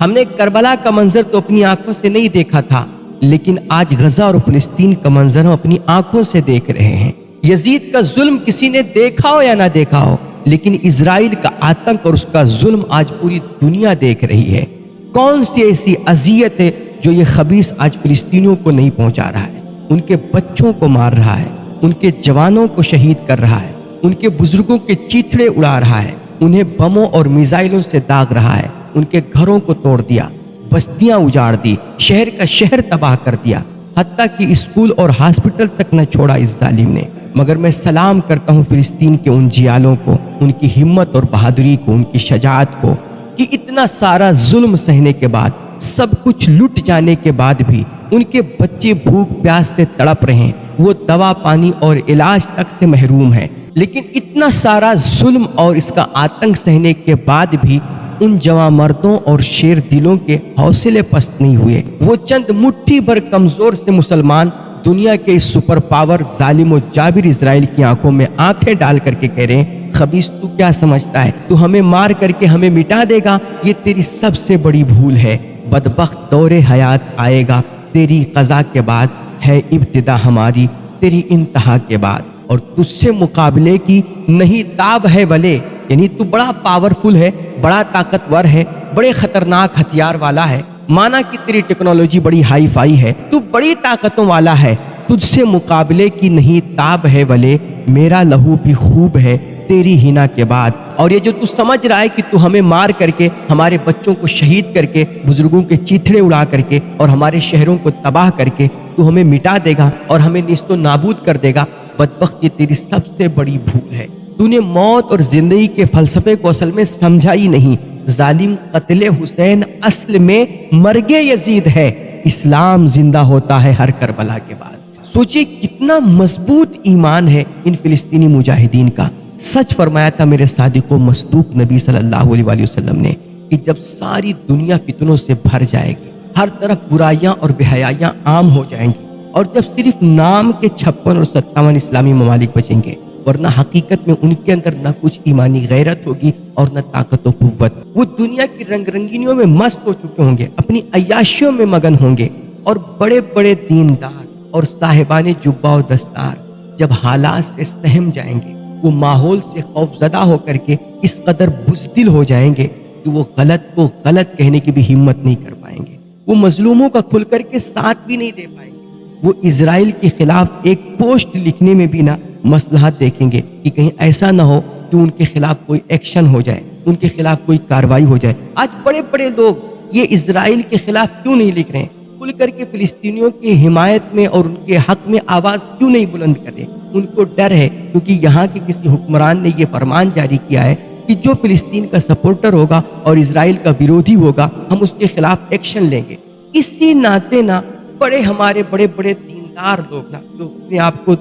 ہم نے کربلا کا منظر تو اپنی آنکھوں سے نہیں دیکھا تھا، لیکن آج غزہ اور فلسطین کا منظر ہم اپنی آنکھوں سے دیکھ رہے ہیں۔ یزید کا ظلم کسی نے دیکھا ہو یا نہ دیکھا ہو، لیکن اسرائیل کا آتنک اور اس کا ظلم آج پوری دنیا دیکھ رہی ہے۔ کون سی ایسی اذیت ہے جو یہ خبیث آج فلسطینیوں کو نہیں پہنچا رہا ہے؟ ان کے بچوں کو مار رہا ہے، ان کے جوانوں کو شہید کر رہا ہے، ان کے بزرگوں کے چیتھڑے اڑا رہا ہے، انہیں بموں اور میزائلوں سے داغ رہا ہے، ان کے گھروں کو توڑ دیا، بستیاں اجاڑ دی، شہر کا شہر تباہ کر دیا، حتیٰ کہ اسکول اور ہاسپٹل تک نہ چھوڑا اس ظالم نے۔ مگر میں سلام کرتا ہوں فلسطین کے ان جیالوں کو، ان کی ہمت اور بہادری کو، ان کی شجاعت کو، کہ اتنا سارا ظلم سہنے کے بعد، سب کچھ لٹ جانے کے بعد بھی ان کے بچے بھوک پیاس سے تڑپ رہے ہیں، وہ دوا پانی اور علاج تک سے محروم ہیں، لیکن اتنا سارا ظلم اور اس کا آتنک سہنے کے بعد بھی ان جواں مردوں اور شیر دلوں کے حوصلے پست نہیں ہوئے۔ وہ چند مٹھی بھر کمزور سے مسلمان دنیا کے اس سپر پاور ظالم و جابر اسرائیل کی آنکھوں میں آنکھیں ڈال کر کے کہہ رہے ہیں، خبیث تو کیا سمجھتا ہے؟ تو ہمیں مار کر کے ہمیں مٹا دے گا؟ یہ تیری سب سے بڑی بھول ہے۔ بدبخت دور حیات آئے گا، تیری قضا کے بعد ہے ابتدا ہماری، تیری انتہا کے بعد، اور تجھ سے مقابلے کی نہیں تاب ہے ولے، یعنی تو بڑا پاورفل ہے، بڑا طاقتور ہے، بڑے خطرناک ہتھیار والا ہے، مانا کہ تیری ٹیکنالوجی بڑی ہائی فائی ہے، تو بڑی طاقتوں والا ہے، تجھ سے مقابلے کی نہیں تاب ہے ولے، میرا لہو بھی خوب ہے تیری ہنا کے بعد۔ اور یہ جو تو سمجھ رہا ہے کہ تو ہمیں مار کر کے، ہمارے بچوں کو شہید کر کے، بزرگوں کے چیتھڑے اڑا کر کے اور ہمارے شہروں کو تباہ کر کے تو ہمیں مٹا دے گا اور ہمیں نیست و نابود کر دے گا، بدبخت یہ تیری سب سے بڑی بھول ہے۔ تو نے موت اور زندگی کے فلسفے کو اصل میں سمجھا ہی نہیں۔ ظالم قتل حسین اصل میں مرگ یزید ہے، اسلام زندہ ہوتا ہے ہر کربلا کے بعد۔ سوچئے کتنا مضبوط ایمان ہے ان فلسطینی مجاہدین کا۔ سچ فرمایا تھا میرے صادق و مصدوق نبی صلی اللہ علیہ وآلہ وسلم نے کہ جب ساری دنیا فتنوں سے بھر جائے گی، ہر طرف برائیاں اور بے حیائیاں عام ہو جائیں گی، اور جب صرف نام کے 56 اور 57 اسلامی ممالک بچیں گے، ورنہ حقیقت میں ان کے اندر نہ کچھ ایمانی غیرت ہوگی اور نہ طاقت و قوت، وہ دنیا کی رنگ رنگینیوں میں مست ہو چکے ہوں گے، اپنی عیاشیوں میں مگن ہوں گے، اور بڑے بڑے دیندار اور صاحبان جبہ و دستار جب حالات سے سہم جائیں گے، وہ ماحول سے خوف زدہ ہو کر کے اس قدر بزدل ہو جائیں گے کہ وہ غلط کو غلط کہنے کی بھی ہمت نہیں کر پائیں گے، وہ مظلوموں کا کھل کر کے ساتھ بھی نہیں دے پائیں گے، وہ اسرائیل کے خلاف ایک پوسٹ لکھنے میں بھی نہ مصلحت دیکھیں گے کہ کہیں ایسا نہ ہو کہ ان کے خلاف کوئی ایکشن ہو جائے، ان کے خلاف کوئی کارروائی ہو جائے۔ آج بڑے بڑے لوگ یہ اسرائیل کے خلاف کیوں نہیں لکھ رہے ہیں؟ کھل کر کے فلسطینیوں کی حمایت میں اور ان کے حق میں آواز کیوں نہیں بلند کرے؟ ان کو ڈر ہے، کیونکہ یہاں کے کسی حکمران نے یہ فرمان جاری کیا ہے کہ جو فلسطین کا سپورٹر ہوگا اور اسرائیل کا ویرودھی ہوگا، ہم اس کے خلاف ایکشن لیں گے۔ اسی ناطے نہ بڑے ہمارے بڑے بڑے دیندار لوگ جو اپنے آپ کو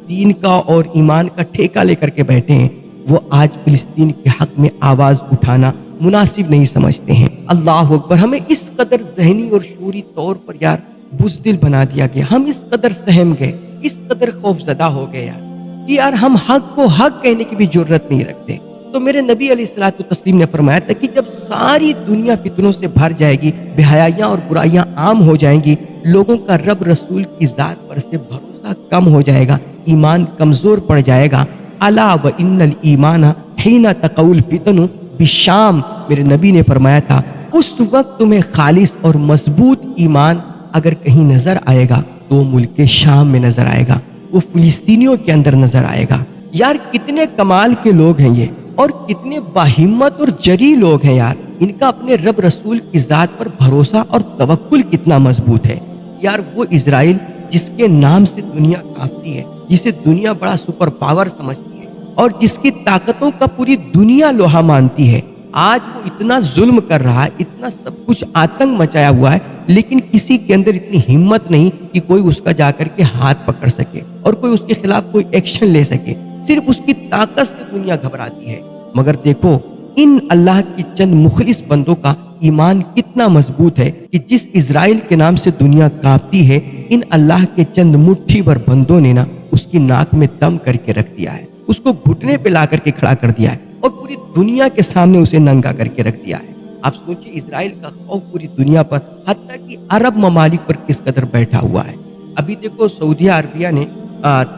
دین کا اور ایمان کا ٹھیکہ لے کر کے بیٹھے ہیں، وہ آج فلسطین کے حق میں آواز اٹھانا مناسب نہیں سمجھتے ہیں۔ اللہ اکبر! ہمیں اس قدر ذہنی اور شعوری طور پر یار بزدل بنا دیا گیا، ہم اس قدر سہم گئے، اس قدر خوف زدہ ہو گئے کہ یار ہم حق کو حق کہنے کی بھی جرت نہیں رکھتے۔ تو میرے نبی علیہ الصلوۃ والتسلیم نے فرمایا تھا کہ جب ساری دنیا فتنوں سے بھر جائے گی، بے حیائیاں اور برائیاں عام ہو جائیں گی، لوگوں کا رب رسول کی ذات پر سے بھروسہ کم ہو جائے گا، ایمان کمزور پڑ جائے گا۔ الا وان الایمان حین تقع الفتن بالشام، میرے نبی نے فرمایا تھا اس وقت تمہیں خالص اور مضبوط ایمان اگر کہیں نظر آئے گا تو وہ ملک شام میں نظر آئے گا، وہ فلسطینیوں کے اندر نظر آئے گا۔ یار کتنے کمال کے لوگ ہیں یہ، اور کتنے باہمت اور جری لوگ ہیں یار، ان کا اپنے رب رسول کی ذات پر بھروسہ اور توکل کتنا مضبوط ہے۔ یار وہ اسرائیل جس کے نام سے دنیا کانپتی ہے، جسے دنیا بڑا سپر پاور سمجھتی ہے اور جس کی طاقتوں کا پوری دنیا لوہا مانتی ہے، آج وہ اتنا ظلم کر رہا ہے، اتنا سب کچھ آتنک مچایا ہوا ہے، لیکن کسی کے اندر اتنی ہمت نہیں کہ کوئی اس کا جا کر کے ہاتھ پکڑ سکے اور کوئی اس کے خلاف کوئی ایکشن لے سکے، صرف اس کی طاقت سے دنیا گھبراتی ہے۔ مگر دیکھو ان اللہ کی چند مخلص بندوں کا ایمان کتنا مضبوط ہے کہ جس اسرائیل کے نام سے دنیا کانپتی ہے، ان اللہ کے چند مٹھی بھر بندوں نے اس کی ناک میں دم کر کے رکھ دیا ہے، اس کو گھٹنے پہ لا کر کے کھڑا کر دیا ہے اور پوری دنیا کے سامنے اسے ننگا کر کے رکھ دیا ہے۔ آپ سوچیں اسرائیل کا خوف پوری دنیا پر حتیٰ کہ عرب ممالک پر کس قدر بیٹھا ہوا ہے۔ ابھی دیکھو سعودیہ عربیہ نے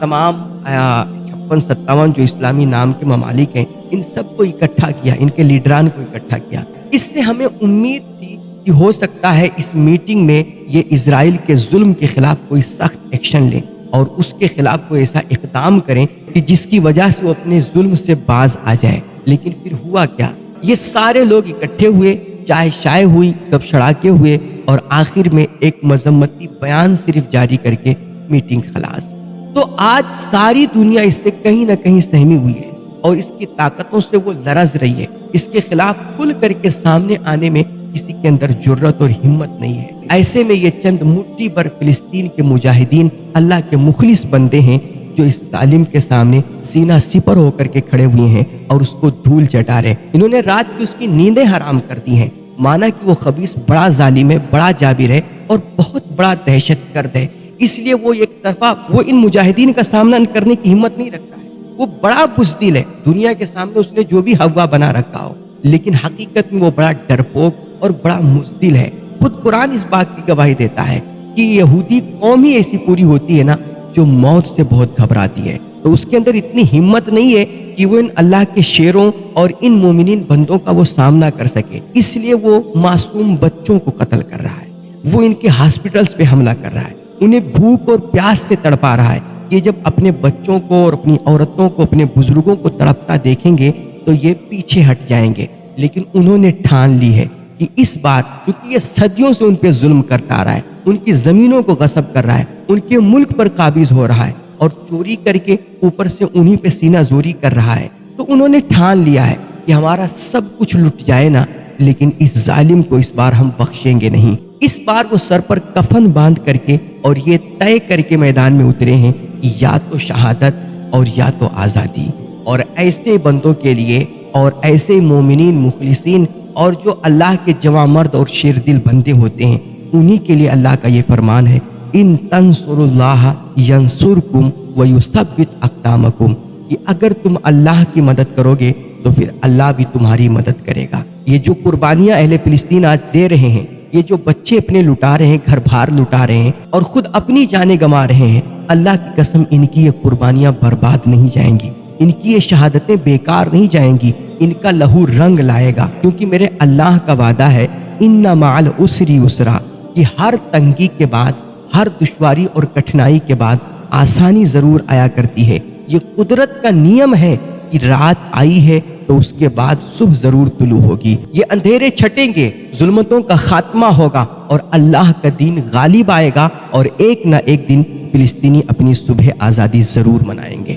تمام 56-57 جو اسلامی نام کے ممالک ہیں ان سب کو اکٹھا کیا، ان کے لیڈران کو اکٹھا کیا۔ اس سے ہمیں امید تھی کہ ہو سکتا ہے اس میٹنگ میں یہ اسرائیل کے ظلم کے خلاف کوئی سخت ایکشن لیں اور اس کے خلاف کوئی ایسا اقدام کریں کہ جس کی وجہ سے وہ اپنے ظلم سے باز آ جائے۔ لیکن پھر ہوا کیا؟ یہ سارے لوگ اکٹھے ہوئے، چائے شائے ہوئی، گپ شڑاکے ہوئے اور آخر میں ایک مذمتی بیان صرف جاری کر کے میٹنگ خلاص۔ تو آج ساری دنیا اس سے کہیں نہ کہیں سہمی ہوئی ہے اور اس کی طاقتوں سے وہ لرز رہی ہے۔ اس کے خلاف کھل کر کے سامنے آنے میں کسی کے اندر جرأت اور ہمت نہیں ہے۔ ایسے میں یہ چند مٹھی بھر فلسطین کے مجاہدین اللہ کے مخلص بندے ہیں جو اس ظالم کے سامنے سینہ سپر ہو کر کے کھڑے ہوئے ہیں اور اس کو دھول چٹا رہے۔ انہوں نے رات کی اس کی نیندیں حرام کر دی ہیں، مانا کہ وہ خبیث بڑا ظالم ہے، بڑا جابر ہے اور بہت بڑا دہشت گرد ہے۔ اس لیے وہ ایک طرفہ وہ ان مجاہدین کا سامنا کرنے کی ہمت نہیں رکھتا ہے۔ وہ بڑا بزدل ہے، دنیا کے سامنے اس نے جو بھی ہوا بنا رکھا ہو، لیکن حقیقت میں وہ بڑا ڈرپوک اور بڑا مزدل ہے۔ خود قرآن اس بات کی گواہی دیتا ہے کہ یہودی قوم ہی ایسی پوری ہوتی ہے نا جو موت سے بہت گھبراتی ہے، تو اس کے اندر اتنی ہمت نہیں ہے کہ وہ ان اللہ کے شیروں اور ان مومنین بندوں کا وہ سامنا کر سکے۔ اس لیے وہ معصوم بچوں کو قتل کر رہا ہے، وہ ان کے ہاسپٹلز پہ حملہ کر رہا ہے، انہیں بھوک اور پیاس سے تڑپا رہا ہے۔ یہ جب اپنے بچوں کو اور اپنی عورتوں کو، اپنے بزرگوں کو تڑپتا دیکھیں گے تو یہ پیچھے ہٹ جائیں گے۔ لیکن انہوں نے ٹھان لی ہے کہ اس بار چونکہ یہ صدیوں سے ان پہ ظلم کرتا آ رہا ہے، ان کی زمینوں کو غصب کر رہا ہے، ان کے ملک پر قابض ہو رہا ہے اور چوری کر کے اوپر سے انہی پہ سینہ زوری کر رہا ہے، تو انہوں نے ٹھان لیا ہے کہ ہمارا سب کچھ لٹ جائے نا، لیکن اس ظالم کو اس بار ہم بخشیں گے نہیں۔ اس بار وہ سر پر کفن باندھ کر کے اور یہ طے کر کے میدان میں اترے ہیں کہ یا تو شہادت اور یا تو آزادی۔ اور ایسے بندوں کے لیے اور ایسے مومنین مخلصین اور جو اللہ کے جواں مرد اور شیر دل بندے ہوتے ہیں، انہی کے لیے اللہ کا یہ فرمان ہے، ان تنصروا اللہ ینصرکم ویثبت اقدامکم، کہ اگر تم اللہ کی مدد کرو گے تو پھر اللہ بھی تمہاری مدد کرے گا۔ یہ جو قربانیاں اہل فلسطین آج دے رہے ہیں، یہ جو بچے اپنے لٹا رہے ہیں، گھر بھار لٹا رہے ہیں اور خود اپنی جانیں گنوا رہے ہیں، اللہ کی قسم ان کی یہ قربانیاں برباد نہیں جائیں گی، ان کی یہ شہادتیں بیکار نہیں جائیں گی، ان کا لہو رنگ لائے گا، کیونکہ میرے اللہ کا وعدہ ہے ان مع العسر یسرا، کہ ہر تنگی کے بعد، ہر دشواری اور کٹھنائی کے بعد آسانی ضرور آیا کرتی ہے۔ یہ قدرت کا نیم ہے کہ رات آئی ہے تو اس کے بعد صبح ضرور طلوع ہوگی، یہ اندھیرے چھٹیں گے، ظلمتوں کا خاتمہ ہوگا اور اللہ کا دین غالب آئے گا، اور ایک نہ ایک دن فلسطینی اپنی صبح آزادی ضرور منائیں گے۔